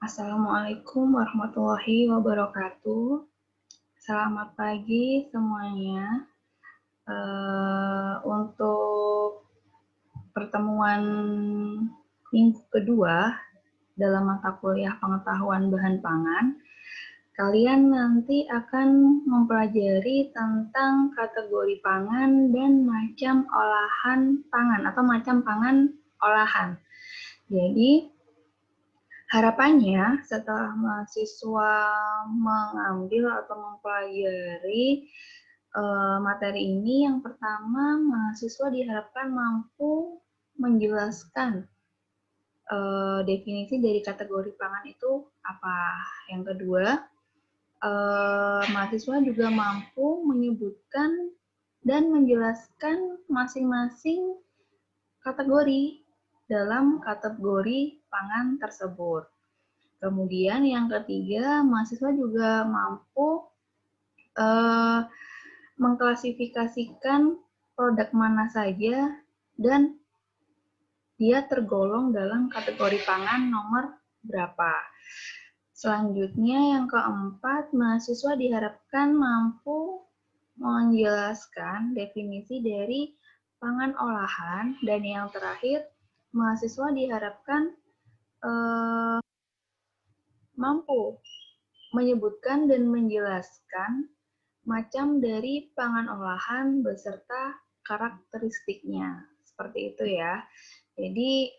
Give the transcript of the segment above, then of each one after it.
Assalamualaikum warahmatullahi wabarakatuh. Selamat pagi semuanya. Untuk pertemuan minggu kedua dalam mata kuliah pengetahuan bahan pangan, kalian nanti akan mempelajari tentang kategori pangan dan macam olahan pangan atau macam pangan olahan. Jadi, harapannya setelah mahasiswa mengambil atau mempelajari materi ini, yang pertama mahasiswa diharapkan mampu menjelaskan definisi dari kategori pangan itu apa. Yang kedua, mahasiswa juga mampu menyebutkan dan menjelaskan masing-masing kategori dalam kategori pangan tersebut. Kemudian yang ketiga, mahasiswa juga mampu mengklasifikasikan produk mana saja dan dia tergolong dalam kategori pangan nomor berapa. Selanjutnya yang keempat, mahasiswa diharapkan mampu menjelaskan definisi dari pangan olahan, dan yang terakhir, mahasiswa diharapkan mampu menyebutkan dan menjelaskan macam dari pangan olahan beserta karakteristiknya. Seperti itu ya. Jadi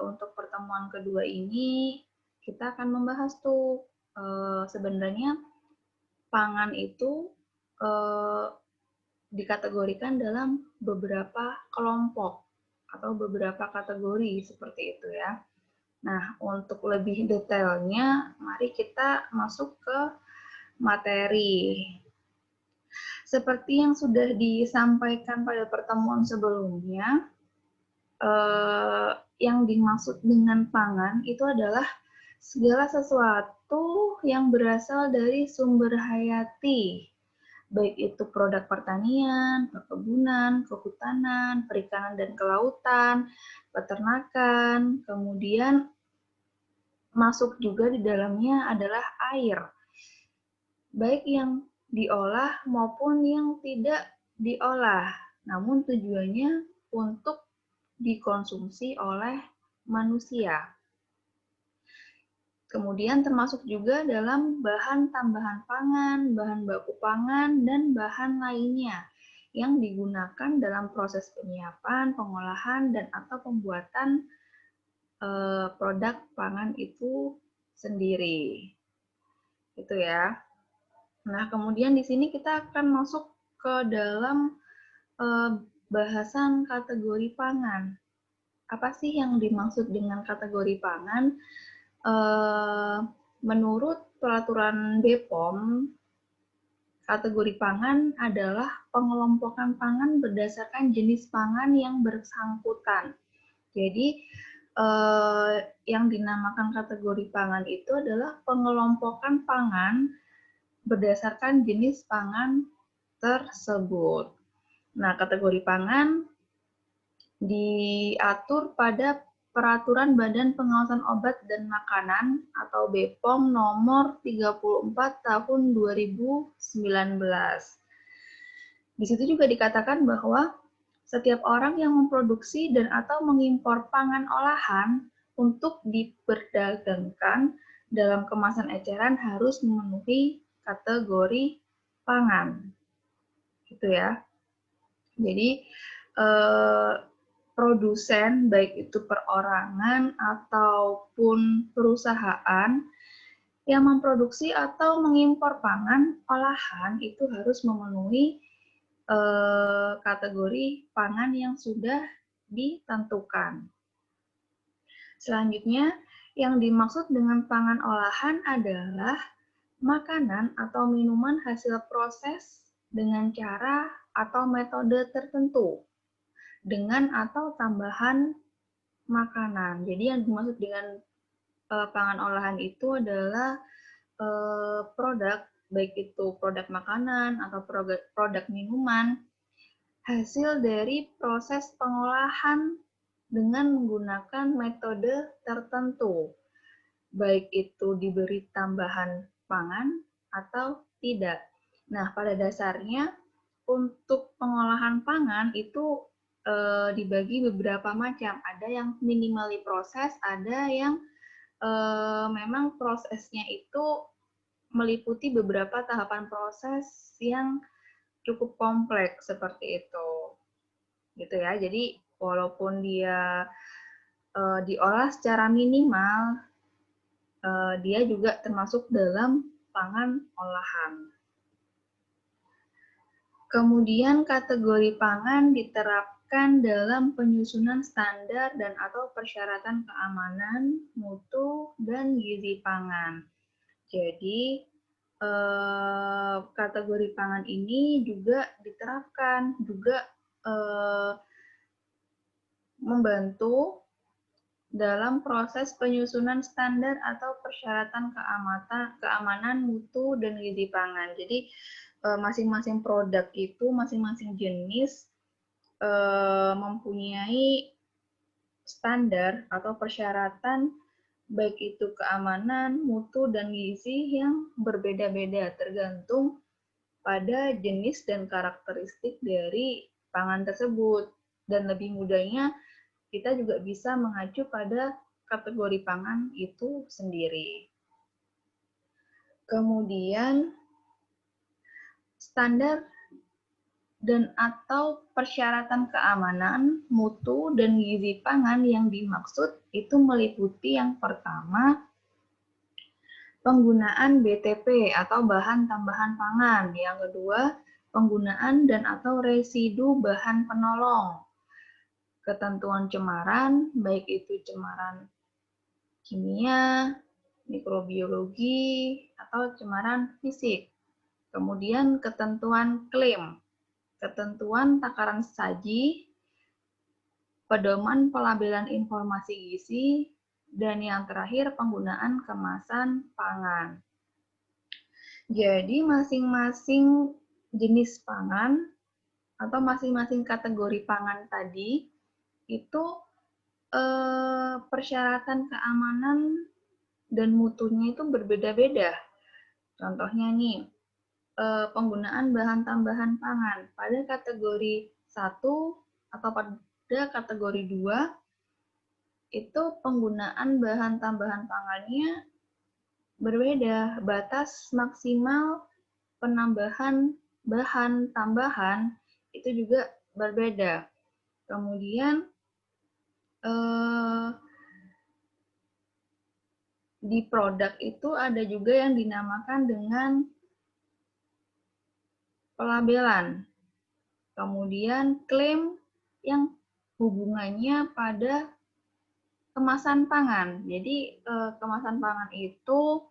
untuk pertemuan kedua ini kita akan membahas tuh sebenarnya pangan itu dikategorikan dalam beberapa kelompok atau beberapa kategori seperti itu ya. Nah, untuk lebih detailnya, mari kita masuk ke materi. Seperti yang sudah disampaikan pada pertemuan sebelumnya, yang dimaksud dengan pangan itu adalah segala sesuatu yang berasal dari sumber hayati, baik itu produk pertanian, perkebunan, kehutanan, perikanan dan kelautan, peternakan, kemudian masuk juga di dalamnya adalah air, baik yang diolah maupun yang tidak diolah, namun tujuannya untuk dikonsumsi oleh manusia. Kemudian termasuk juga dalam bahan tambahan pangan, bahan baku pangan, dan bahan lainnya yang digunakan dalam proses penyiapan, pengolahan, dan atau pembuatan produk pangan itu sendiri. Itu ya. Nah, kemudian di sini kita akan masuk ke dalam bahasan kategori pangan. Apa sih yang dimaksud dengan kategori pangan? Menurut peraturan BPOM, kategori pangan adalah pengelompokan pangan berdasarkan jenis pangan yang bersangkutan. Jadi, yang dinamakan kategori pangan itu adalah pengelompokan pangan berdasarkan jenis pangan tersebut. Nah, kategori pangan diatur pada Peraturan Badan Pengawasan Obat dan Makanan atau BPOM nomor 34 tahun 2019. Di situ juga dikatakan bahwa setiap orang yang memproduksi dan atau mengimpor pangan olahan untuk diperdagangkan dalam kemasan eceran harus memenuhi kategori pangan. Gitu ya. Jadi produsen, baik itu perorangan ataupun perusahaan yang memproduksi atau mengimpor pangan olahan itu harus memenuhi kategori pangan yang sudah ditentukan. Selanjutnya, yang dimaksud dengan pangan olahan adalah makanan atau minuman hasil proses dengan cara atau metode tertentu, dengan atau tambahan makanan. Jadi yang dimaksud dengan pangan olahan itu adalah produk, baik itu produk makanan atau produk minuman, hasil dari proses pengolahan dengan menggunakan metode tertentu. baik itu diberi tambahan pangan atau tidak. Nah, pada dasarnya untuk pengolahan pangan itu dibagi beberapa macam. Ada yang minimally proses, ada yang memang prosesnya itu meliputi beberapa tahapan proses yang cukup kompleks seperti itu. Gitu ya. Jadi walaupun dia diolah secara minimal, dia juga termasuk dalam pangan olahan. Kemudian kategori pangan diterapkan dalam penyusunan standar dan atau persyaratan keamanan, mutu, dan gizi pangan. Jadi, kategori pangan ini juga diterapkan, juga membantu dalam proses penyusunan standar atau persyaratan keamanan, mutu, dan gizi pangan. Jadi, masing-masing produk itu, masing-masing jenis mempunyai standar atau persyaratan baik itu keamanan, mutu, dan gizi yang berbeda-beda tergantung pada jenis dan karakteristik dari pangan tersebut. Dan lebih mudahnya, kita juga bisa mengacu pada kategori pangan itu sendiri. Kemudian, standar dan atau persyaratan keamanan, mutu, dan gizi pangan yang dimaksud itu meliputi yang pertama, penggunaan BTP atau bahan tambahan pangan. Yang kedua, penggunaan dan atau residu bahan penolong. Ketentuan cemaran, baik itu cemaran kimia, mikrobiologi, atau cemaran fisik. Kemudian ketentuan klaim, ketentuan takaran saji, pedoman pelabelan informasi gizi, dan yang terakhir penggunaan kemasan pangan. Jadi masing-masing jenis pangan atau masing-masing kategori pangan tadi itu persyaratan keamanan dan mutunya itu berbeda-beda. Contohnya nih, penggunaan bahan tambahan pangan pada kategori 1 atau pada kategori 2 itu penggunaan bahan tambahan pangannya berbeda. Batas maksimal penambahan bahan tambahan itu juga berbeda. Kemudian di produk itu ada juga yang dinamakan dengan pelabelan. Kemudian klaim yang hubungannya pada kemasan pangan. Jadi kemasan pangan itu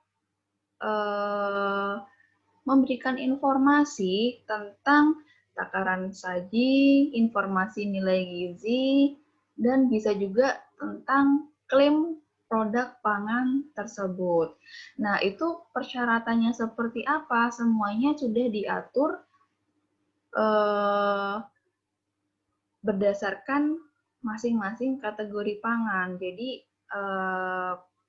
memberikan informasi tentang takaran saji, informasi nilai gizi, dan bisa juga tentang klaim produk pangan tersebut. Nah, itu persyaratannya seperti apa? Semuanya sudah diatur berdasarkan masing-masing kategori pangan. Jadi,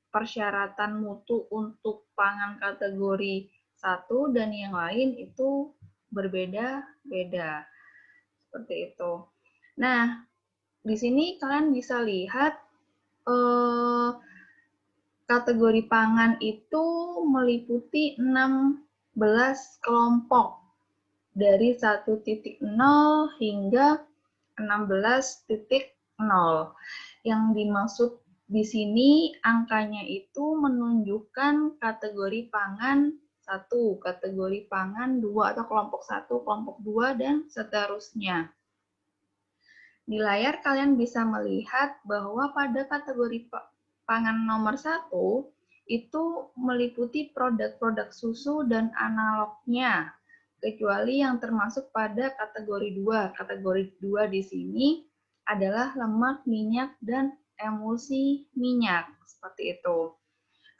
persyaratan mutu untuk pangan kategori 1 dan yang lain itu berbeda-beda. Seperti itu. Nah, di sini kalian bisa lihat kategori pangan itu meliputi 16 kelompok dari 1.0 hingga 16.0. Yang dimaksud di sini angkanya itu menunjukkan kategori pangan 1, kategori pangan 2 atau kelompok 1, kelompok 2, dan seterusnya. Di layar kalian bisa melihat bahwa pada kategori pangan nomor 1 itu meliputi produk-produk susu dan analognya, kecuali yang termasuk pada kategori 2. Kategori 2 di sini adalah lemak, minyak, dan emulsi minyak, seperti itu.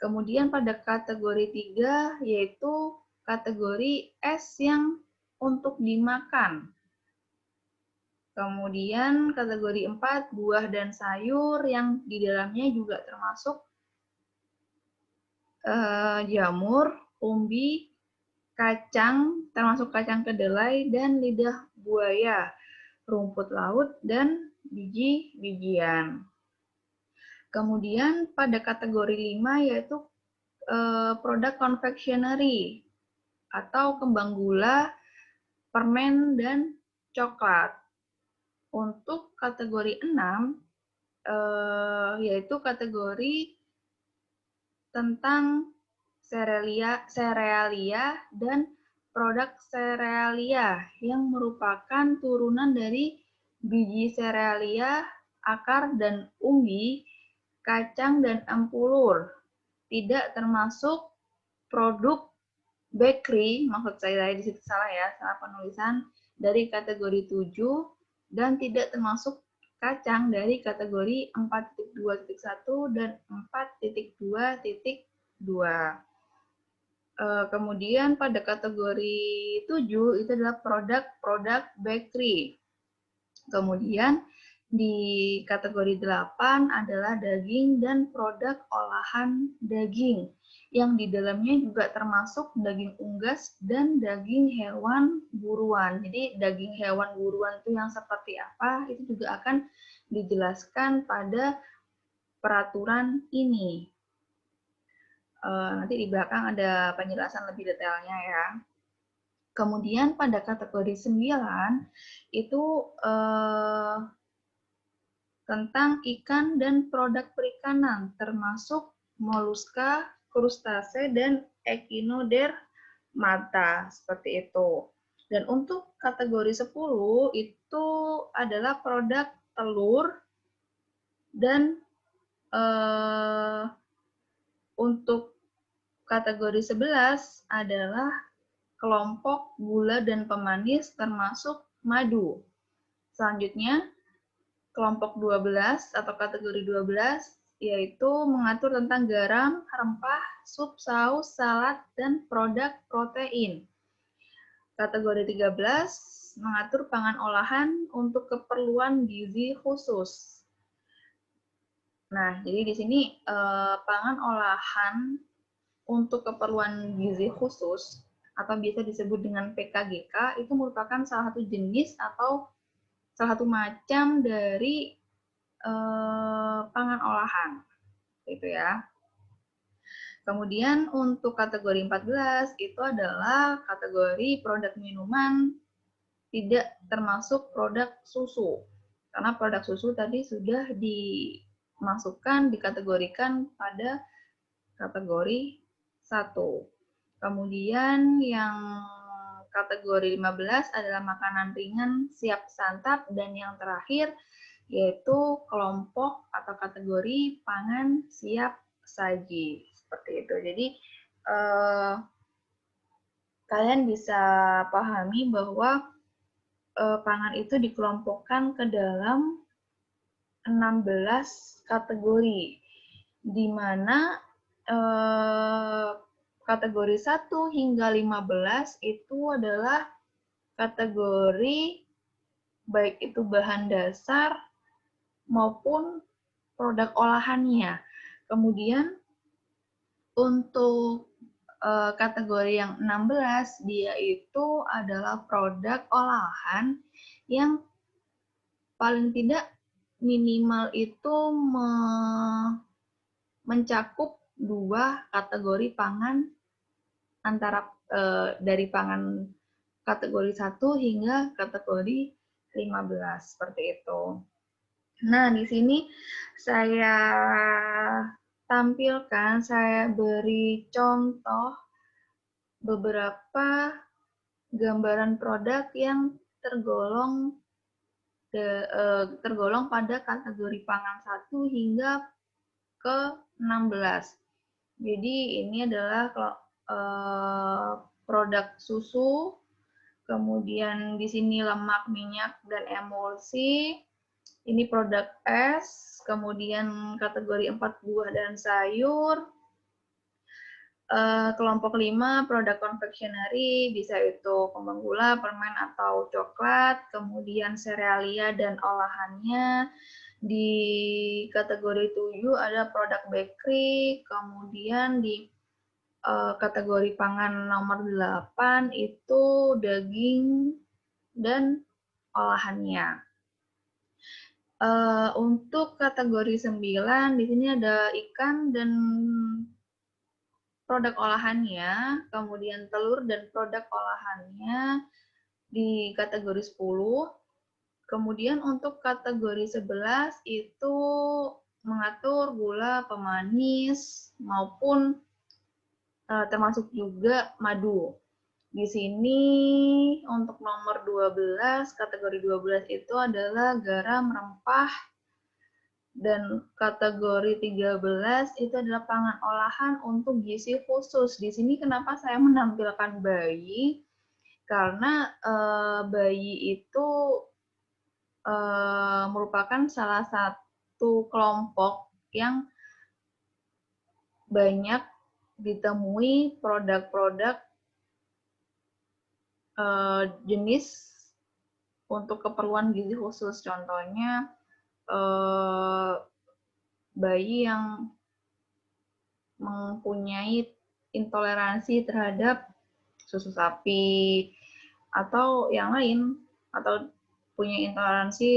Kemudian pada kategori 3 yaitu kategori es yang untuk dimakan. Kemudian kategori 4, buah dan sayur yang di dalamnya juga termasuk jamur, umbi, kacang, termasuk kacang kedelai, dan lidah buaya, rumput laut, dan biji-bijian. Kemudian pada kategori 5 yaitu produk confectionery atau kembang gula, permen, dan coklat. Untuk kategori 6 yaitu kategori tentang serealia dan produk serealia yang merupakan turunan dari biji serealia, akar dan umbi, kacang dan ampulur. Tidak termasuk produk bakery, maksud saya di situ salah ya, salah penulisan, dari kategori 7 dan tidak termasuk kacang dari kategori 4.2.1 dan 4.2.2. Kemudian pada kategori 7 itu adalah produk bakery. Kemudian di kategori 8 adalah daging dan produk olahan daging, yang di dalamnya juga termasuk daging unggas dan daging hewan buruan. Jadi daging hewan buruan itu yang seperti apa, itu juga akan dijelaskan pada peraturan ini. Nanti di belakang ada penjelasan lebih detailnya ya. Kemudian pada kategori 9 itu tentang ikan dan produk perikanan, termasuk moluska, krustase, dan echinodermata, seperti itu. Dan untuk kategori 10 itu adalah produk telur, dan untuk kategori 11 adalah kelompok gula dan pemanis termasuk madu. Selanjutnya, kelompok 12 atau kategori 12 yaitu mengatur tentang garam, rempah, sup, saus, salad, dan produk protein. Kategori 13 mengatur pangan olahan untuk keperluan gizi khusus. Nah, jadi di sini pangan olahan untuk keperluan gizi khusus atau biasa disebut dengan PKGK itu merupakan salah satu jenis atau salah satu macam dari pangan olahan, gitu ya. Kemudian untuk kategori 14 itu adalah kategori produk minuman tidak termasuk produk susu. Karena produk susu tadi sudah dimasukkan, dikategorikan pada kategori 1. Kemudian yang kategori 15 adalah makanan ringan siap santap, dan yang terakhir yaitu kelompok atau kategori pangan siap saji, seperti itu. Jadi kalian bisa pahami bahwa pangan itu dikelompokkan ke dalam 16 kategori, di mana kategori 1 hingga 15 itu adalah kategori baik itu bahan dasar maupun produk olahannya. Kemudian untuk kategori yang 16 dia itu adalah produk olahan yang paling tidak minimal itu mencakup 2 kategori pangan antara dari pangan kategori 1 hingga kategori 15, seperti itu. Nah, di sini saya tampilkan, saya beri contoh beberapa gambaran produk yang tergolong pada kategori pangan 1 hingga ke 16. Jadi ini adalah produk susu, kemudian di sini lemak, minyak, dan emulsi. Ini produk es, kemudian kategori 4 buah dan sayur. Kelompok 5 produk confectionery, bisa itu kembang gula, permen, atau coklat, kemudian serealia dan olahannya. Di kategori 7 ada produk bakery, kemudian di kategori pangan nomor 8 itu daging dan olahannya. Untuk kategori 9 di sini ada ikan dan produk olahannya, kemudian telur dan produk olahannya di kategori 10. Kemudian untuk kategori 11 itu mengatur gula, pemanis, maupun termasuk juga madu. Di sini untuk nomor 12, kategori 12 itu adalah garam, rempah, dan kategori 13 itu adalah pangan olahan untuk gizi khusus. Di sini kenapa saya menampilkan bayi? Karena bayi itu merupakan salah satu kelompok yang banyak ditemui produk-produk jenis untuk keperluan gizi khusus. Contohnya bayi yang mempunyai intoleransi terhadap susu sapi atau yang lain, atau punya intoleransi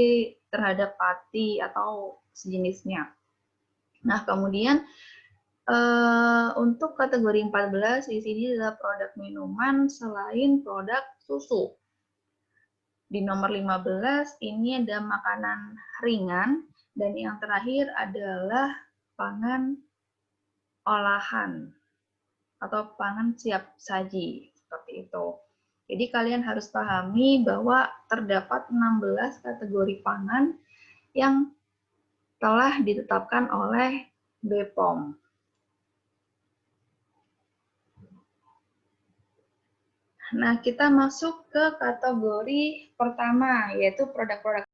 terhadap pati atau sejenisnya. Nah, kemudian untuk kategori 14 di sini adalah produk minuman selain produk susu. Di nomor 15 ini ada makanan ringan, dan yang terakhir adalah pangan olahan atau pangan siap saji, seperti itu. Jadi kalian harus pahami bahwa terdapat 16 kategori pangan yang telah ditetapkan oleh BPOM. Nah, kita masuk ke kategori pertama, yaitu produk-produk